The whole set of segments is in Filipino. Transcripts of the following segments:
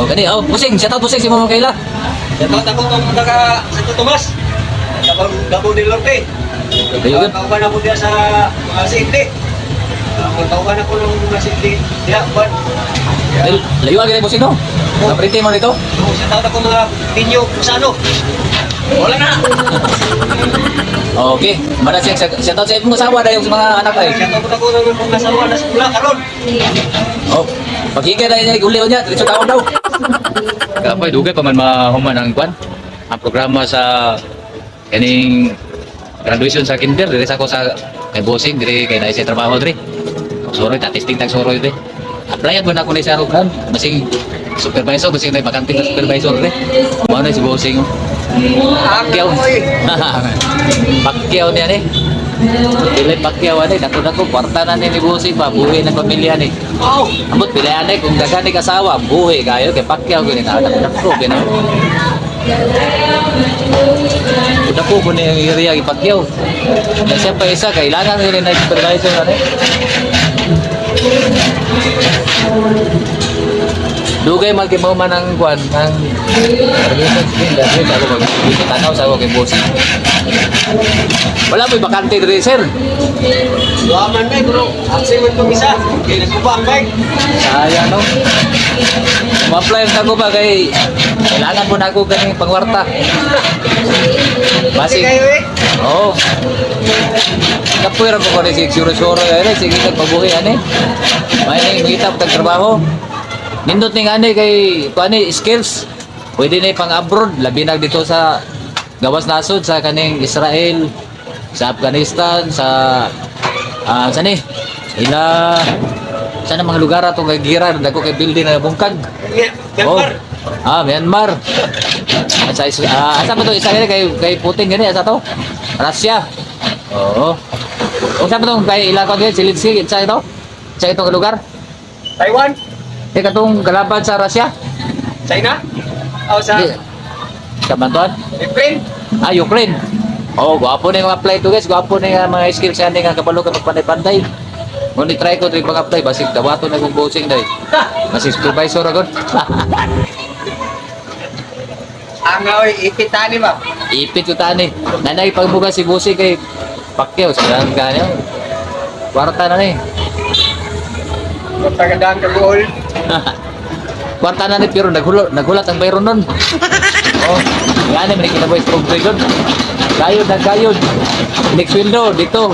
Oh, kani, oh, pusing, shout out pusing si Mama Kayla. Ito ako kung taga Santo Tomas. Gabon del Norte. Ayun. Kauban ako diya sa mga Sidli. Kauban ako ng mga Sidli. Diya, ban. Layo agad pusing no. Kaprinte mo dito. Sa tawag ako mga Pinyo Kusano. Wala na. Okay, mana siya shout out sa imong asawa dayon sa mga anak ay. Sa tawag ako ng mga asawa na sila karon. Oh, pagkikay na niya uli niya, diretso taon daw. Kapay dugay pa man mahuman ang kwan. Ang programa sa kaning graduation sa kinder dire sa ko sa kay bossing dire kay naisay trabaho dire. Soroy ta testing tag soroy dire. Applyan mo na ko ni sa rugan, basing supervisor, basing na bakante na supervisor dire. Mo na si bossing. Pakyaw. Pakyaw niya ni. Dili pakyaw ani dako-dako kwarta na ni bossing pa buhi ng pamilya ni. Oh, Ambot pilihan kung dagan ni kasawa, buhi kayo kay pakyaw gini na dako gini. Udah po kunin ang iriya ipakyaw. Na siya pa isa kailangan nila na supervisor ani. Dugay magkimaw man ang kwan ang permission din dahil ako magtanaw sa ako kay boss. Wala may bakante diri sir. duaman may bro. Aksi man itong isa. Kaya nagkuba ang bike. Sayang no. Ma-apply ko ba kay kailangan mo na ako ganing pangwarta. Kasi Basig. kayo eh. Oo. Kapuira ko ko si suro-suro ay sige kay pabuhi ani. May nang makita pag trabaho. Nindot ning ani kay kuani skills. Pwede na pang abroad labi na dito sa gawas nasod sa kaning Israel, sa Afghanistan, sa sa ni ila sa na mga lugar ato kay gira dako kay building na bungkag. Myanmar. Myanmar. At sa asa ba to isa kay Putin gani asa to? Russia. Oo. O sa ba to kay ila ko din Zelensky sa ito? Sa itong lugar? Taiwan. Katong kalaban sa Russia? China. O sa Kamantuan? Ukraine. Ukraine. Oh, gwapo na yung apply to guys. Gwapo na yung mga skills yan nga kabalo ka magpanday-panday. Ngunit try ko rin pag-apply. Basig dawato na kong bossing dahil. Masig supervisor ako. Ang ipitani ba? Ipit ko tani. Nanay pagbuga si bossing kay Pacquiao. Sabihan ka niya. Kwarta na ni. Pagandaan ka goal. Kwarta na ni pero nagulat ang bayron nun. Oh, yan eh. May kinaboy strong trade doon. Gayod na gayod. Next window dito.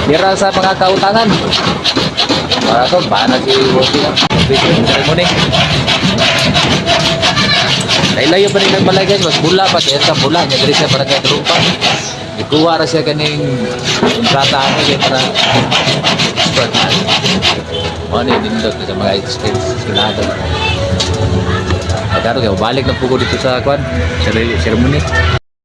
Dira sa mga kautangan. Para to, bana si bossing ang ceremony. Layo pa rin ng balay guys, mas bula pa kaya sa bula niya diri siya para kay trupa. Ikuha ra siya kaning kontrata ano kay para ano yung dindot sa mga skills sinado. Agaro kaya balik na po ko dito sa kwan, ceremony.